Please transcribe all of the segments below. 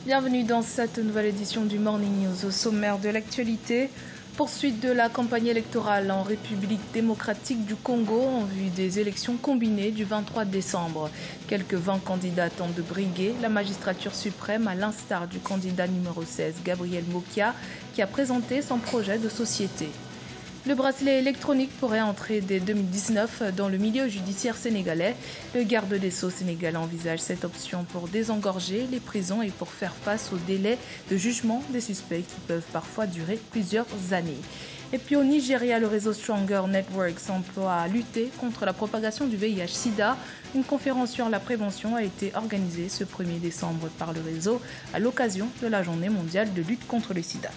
Bienvenue dans cette nouvelle édition du Morning News. Au sommaire de l'actualité, poursuite de la campagne électorale en République démocratique du Congo en vue des élections combinées du 23 décembre. Quelques 20 candidats tentent de briguer la magistrature suprême à l'instar du candidat numéro 16, Gabriel Mokia, qui a présenté son projet de société. Le bracelet électronique pourrait entrer dès 2019 dans le milieu judiciaire sénégalais. Le garde des Sceaux sénégalais envisage cette option pour désengorger les prisons et pour faire face aux délais de jugement des suspects qui peuvent parfois durer plusieurs années. Et puis au Nigeria, le réseau Stronger Network s'emploie à lutter contre la propagation du VIH-Sida. Une conférence sur la prévention a été organisée ce 1er décembre par le réseau à l'occasion de la Journée mondiale de lutte contre le sida.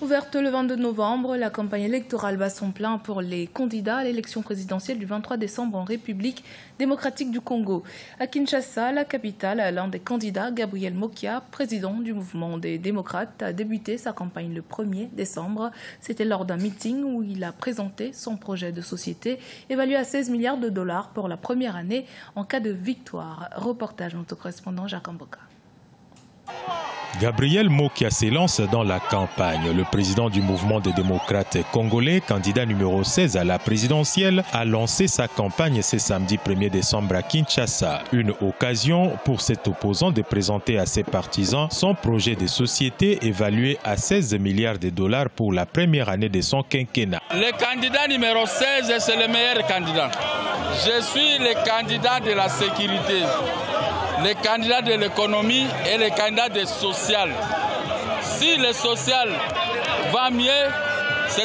Ouverte le 22 novembre, la campagne électorale bat son plein pour les candidats à l'élection présidentielle du 23 décembre en République démocratique du Congo. À Kinshasa, la capitale, l'un des candidats, Gabriel Mokia, président du mouvement des démocrates, a débuté sa campagne le 1er décembre. C'était lors d'un meeting où il a présenté son projet de société évalué à 16 milliards de dollars pour la première année en cas de victoire. Reportage de notre correspondant Jacques Mboka. Gabriel Mokia s'élance dans la campagne. Le président du mouvement des démocrates congolais, candidat numéro 16 à la présidentielle, a lancé sa campagne ce samedi 1er décembre à Kinshasa. Une occasion pour cet opposant de présenter à ses partisans son projet de société évalué à 16 milliards de dollars pour la première année de son quinquennat. Le candidat numéro 16, c'est le meilleur candidat. Je suis le candidat de la sécurité, les candidats de l'économie et les candidats de social. Si le social va mieux, si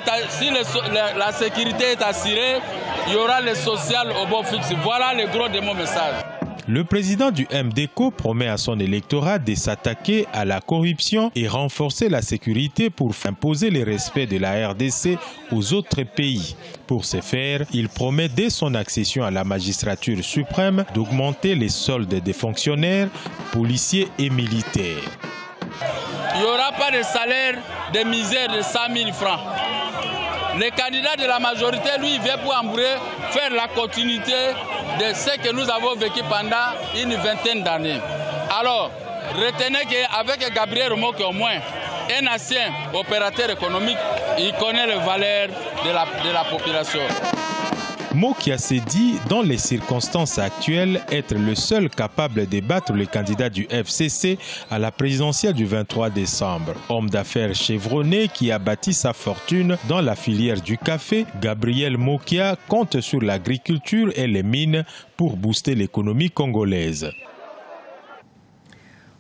la sécurité est assurée, il y aura le social au bon fixe. Voilà le gros de mon message. Le président du MDCO promet à son électorat de s'attaquer à la corruption et renforcer la sécurité pour imposer le respect de la RDC aux autres pays. Pour ce faire, il promet dès son accession à la magistrature suprême d'augmenter les soldes des fonctionnaires, policiers et militaires. Il n'y aura pas de salaire de misère de 100 000 francs. Le candidat de la majorité, lui, il vient pour faire la continuité de ce que nous avons vécu pendant une vingtaine d'années. Alors, retenez qu'avec Gabriel Mokia, au moins, un ancien opérateur économique, il connaît les valeurs de la population. Mokia s'est dit, dans les circonstances actuelles, être le seul capable de battre le candidat du FCC à la présidentielle du 23 décembre. Homme d'affaires chevronné qui a bâti sa fortune dans la filière du café, Gabriel Mokia compte sur l'agriculture et les mines pour booster l'économie congolaise.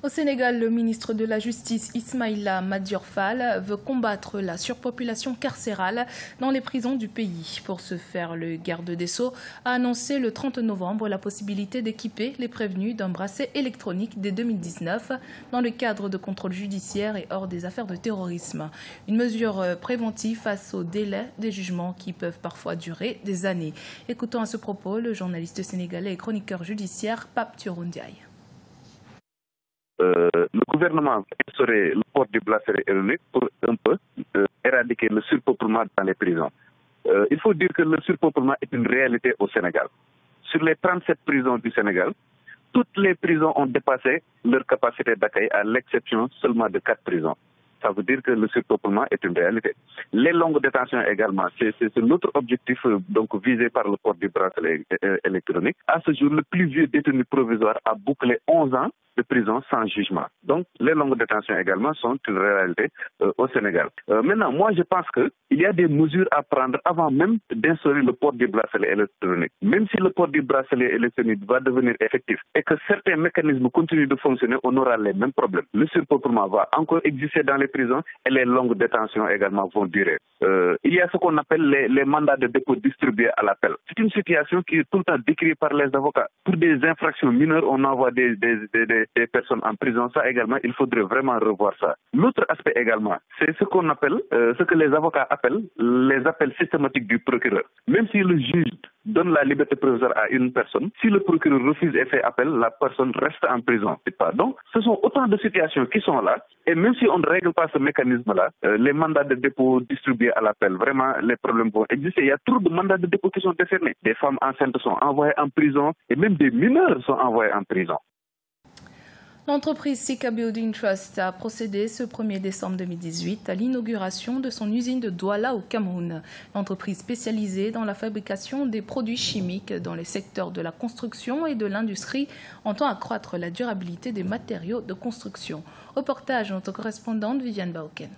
Au Sénégal, le ministre de la Justice Ismaïla Madior Fall veut combattre la surpopulation carcérale dans les prisons du pays. Pour ce faire, le garde des Sceaux a annoncé le 30 novembre la possibilité d'équiper les prévenus d'un bracelet électronique dès 2019 dans le cadre de contrôles judiciaires et hors des affaires de terrorisme. Une mesure préventive face aux délais des jugements qui peuvent parfois durer des années. Écoutons à ce propos le journaliste sénégalais et chroniqueur judiciaire Pape Thioroundiaye. Le gouvernement instaurait le port du bracelet électronique pour un peu éradiquer le surpeuplement dans les prisons. Il faut dire que le surpeuplement est une réalité au Sénégal. Sur les 37 prisons du Sénégal, toutes les prisons ont dépassé leur capacité d'accueil à l'exception seulement de 4 prisons. Ça veut dire que le surpeuplement est une réalité. Les longues détentions également, c'est l'autre objectif donc visé par le port du bracelet électronique. À ce jour, le plus vieux détenu provisoire a bouclé 11 ans de prison sans jugement. Donc, les longues détentions également sont une réalité au Sénégal. Maintenant, moi, je pense qu'il y a des mesures à prendre avant même d'instaurer le port du bracelet électronique. Même si le port du bracelet électronique va devenir effectif et que certains mécanismes continuent de fonctionner, on aura les mêmes problèmes. Le surpeuplement va encore exister dans les prisons et les longues détentions également vont durer. Il y a ce qu'on appelle les mandats de dépôt distribués à l'appel. C'est une situation qui est tout le temps décrite par les avocats. Pour des infractions mineures, on envoie des personnes en prison. Ça également, il faudrait vraiment revoir ça. L'autre aspect également, c'est ce qu'on appelle, ce que les avocats appellent les appels systématiques du procureur. Même si le juge donne la liberté provisoire à une personne, si le procureur refuse et fait appel, la personne reste en prison. Donc, ce sont autant de situations qui sont là. Et même si on ne règle pas ce mécanisme-là, les mandats de dépôt distribués à l'appel, vraiment, les problèmes vont exister. Il y a trop de mandats de dépôt qui sont décernés. Des femmes enceintes sont envoyées en prison et même des mineurs sont envoyés en prison. L'entreprise Sika Building Trust a procédé ce 1er décembre 2018 à l'inauguration de son usine de Douala au Cameroun. L'entreprise spécialisée dans la fabrication des produits chimiques dans les secteurs de la construction et de l'industrie entend accroître la durabilité des matériaux de construction. Reportage de notre correspondante Viviane Baoken.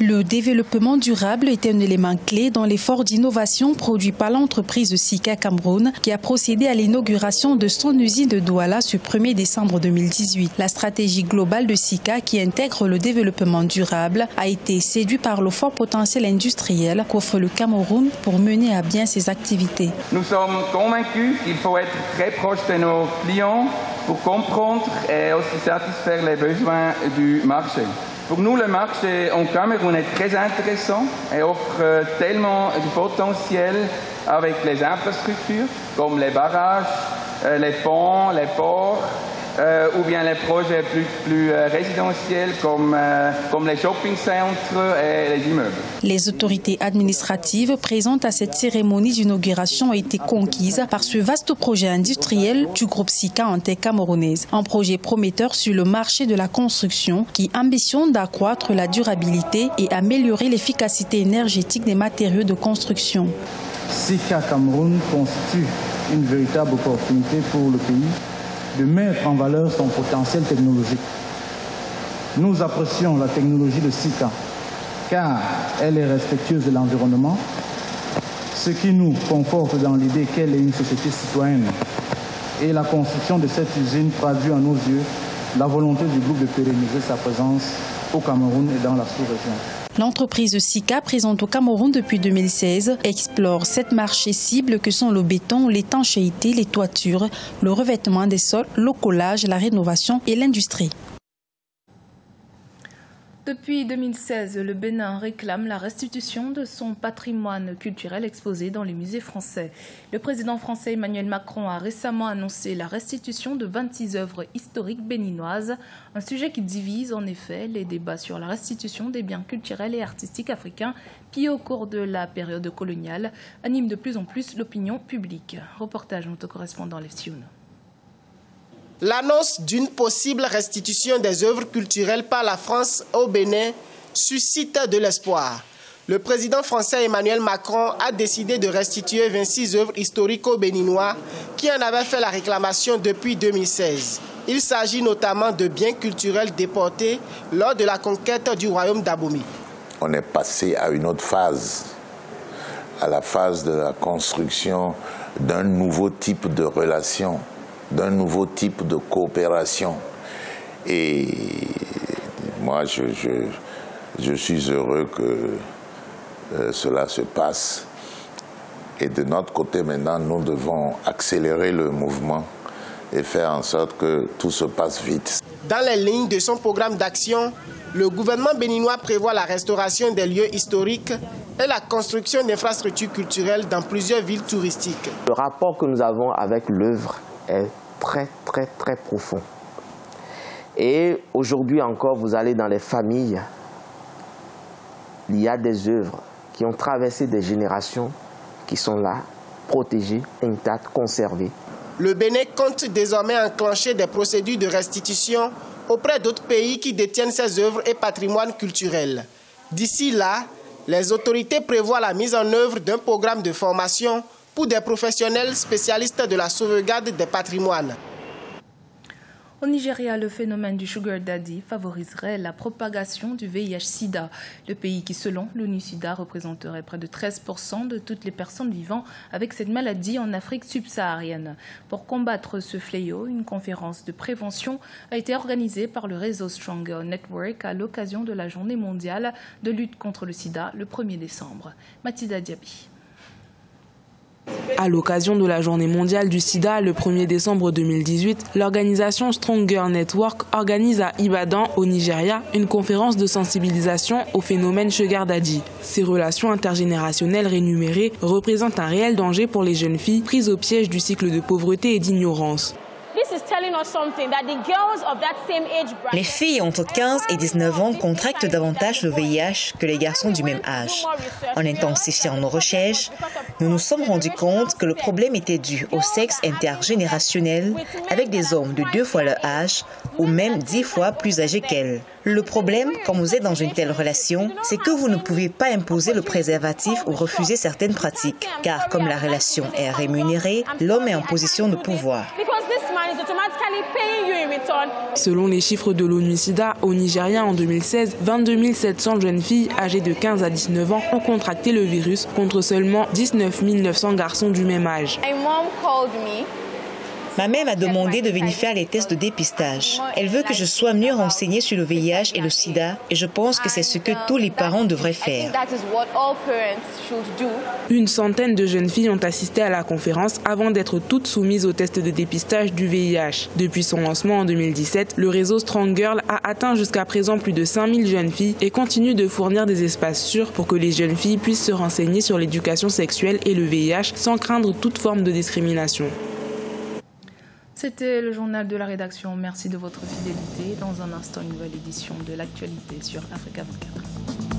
Le développement durable est un élément clé dans l'effort d'innovation produit par l'entreprise Sika Cameroun qui a procédé à l'inauguration de son usine de Douala ce 1er décembre 2018. La stratégie globale de Sika qui intègre le développement durable a été séduite par le fort potentiel industriel qu'offre le Cameroun pour mener à bien ses activités. Nous sommes convaincus qu'il faut être très proche de nos clients pour comprendre et aussi satisfaire les besoins du marché. Pour nous, le marché en Cameroun est très intéressant et offre tellement de potentiel avec les infrastructures comme les barrages, les ponts, les ports ou bien les projets plus résidentiels comme les shopping centres et les immeubles. Les autorités administratives présentes à cette cérémonie d'inauguration ont été conquises par ce vaste projet industriel du groupe Sika en terre camerounaise. Un projet prometteur sur le marché de la construction qui ambitionne d'accroître la durabilité et améliorer l'efficacité énergétique des matériaux de construction. Sika Cameroun constitue une véritable opportunité pour le pays de mettre en valeur son potentiel technologique. Nous apprécions la technologie de Sika car elle est respectueuse de l'environnement, ce qui nous conforte dans l'idée qu'elle est une société citoyenne. Et la construction de cette usine traduit à nos yeux la volonté du groupe de pérenniser sa présence au Cameroun et dans la sous-région. L'entreprise Sika, présente au Cameroun depuis 2016, explore 7 marchés cibles que sont le béton, l'étanchéité, les toitures, le revêtement des sols, le collage, la rénovation et l'industrie. Depuis 2016, le Bénin réclame la restitution de son patrimoine culturel exposé dans les musées français. Le président français Emmanuel Macron a récemment annoncé la restitution de 26 œuvres historiques béninoises, un sujet qui divise en effet les débats sur la restitution des biens culturels et artistiques africains qui, au cours de la période coloniale, anime de plus en plus l'opinion publique. Reportage de notre correspondant Lefsioun. L'annonce d'une possible restitution des œuvres culturelles par la France au Bénin suscite de l'espoir. Le président français Emmanuel Macron a décidé de restituer 26 œuvres historiques aux Béninois qui en avaient fait la réclamation depuis 2016. Il s'agit notamment de biens culturels déportés lors de la conquête du royaume d'Abomey. On est passé à une autre phase, à la phase de la construction d'un nouveau type de relation, d'un nouveau type de coopération. Et moi, je suis heureux que cela se passe. Et de notre côté, maintenant, nous devons accélérer le mouvement et faire en sorte que tout se passe vite. Dans les lignes de son programme d'action, le gouvernement béninois prévoit la restauration des lieux historiques et la construction d'infrastructures culturelles dans plusieurs villes touristiques. Le rapport que nous avons avec l'œuvre est très profond. Et aujourd'hui encore, vous allez dans les familles, il y a des œuvres qui ont traversé des générations qui sont là, protégées, intactes, conservées. Le Bénin compte désormais enclencher des procédures de restitution auprès d'autres pays qui détiennent ces œuvres et patrimoines culturels. D'ici là, les autorités prévoient la mise en œuvre d'un programme de formation pour des professionnels spécialistes de la sauvegarde des patrimoines. Au Nigeria, le phénomène du sugar daddy favoriserait la propagation du VIH-Sida. Le pays qui, selon l'ONU-Sida, représenterait près de 13% de toutes les personnes vivant avec cette maladie en Afrique subsaharienne. Pour combattre ce fléau, une conférence de prévention a été organisée par le réseau Stronger Network à l'occasion de la Journée mondiale de lutte contre le sida le 1er décembre. Mathilda Diaby. À l'occasion de la Journée mondiale du sida, le 1er décembre 2018, l'organisation Stronger Network organise à Ibadan, au Nigeria, une conférence de sensibilisation au phénomène sugar daddy. Ces relations intergénérationnelles rémunérées représentent un réel danger pour les jeunes filles prises au piège du cycle de pauvreté et d'ignorance. Les filles entre 15 et 19 ans contractent davantage le VIH que les garçons du même âge. En intensifiant nos recherches, nous nous sommes rendus compte que le problème était dû au sexe intergénérationnel avec des hommes de 2 fois leur âge ou même 10 fois plus âgés qu'elles. Le problème, quand vous êtes dans une telle relation, c'est que vous ne pouvez pas imposer le préservatif ou refuser certaines pratiques, car comme la relation est rémunérée, l'homme est en position de pouvoir. Selon les chiffres de l'ONU-SIDA, au Nigeria en 2016, 22 700 jeunes filles âgées de 15 à 19 ans ont contracté le virus contre seulement 19 900 garçons du même âge. Ma mère m'a demandé de venir faire les tests de dépistage. Elle veut que je sois mieux renseignée sur le VIH et le sida et je pense que c'est ce que tous les parents devraient faire. Une centaine de jeunes filles ont assisté à la conférence avant d'être toutes soumises au test de dépistage du VIH. Depuis son lancement en 2017, le réseau Strong Girl a atteint jusqu'à présent plus de 5000 jeunes filles et continue de fournir des espaces sûrs pour que les jeunes filles puissent se renseigner sur l'éducation sexuelle et le VIH sans craindre toute forme de discrimination. C'était le journal de la rédaction. Merci de votre fidélité. Dans un instant, une nouvelle édition de l'actualité sur Africa 24.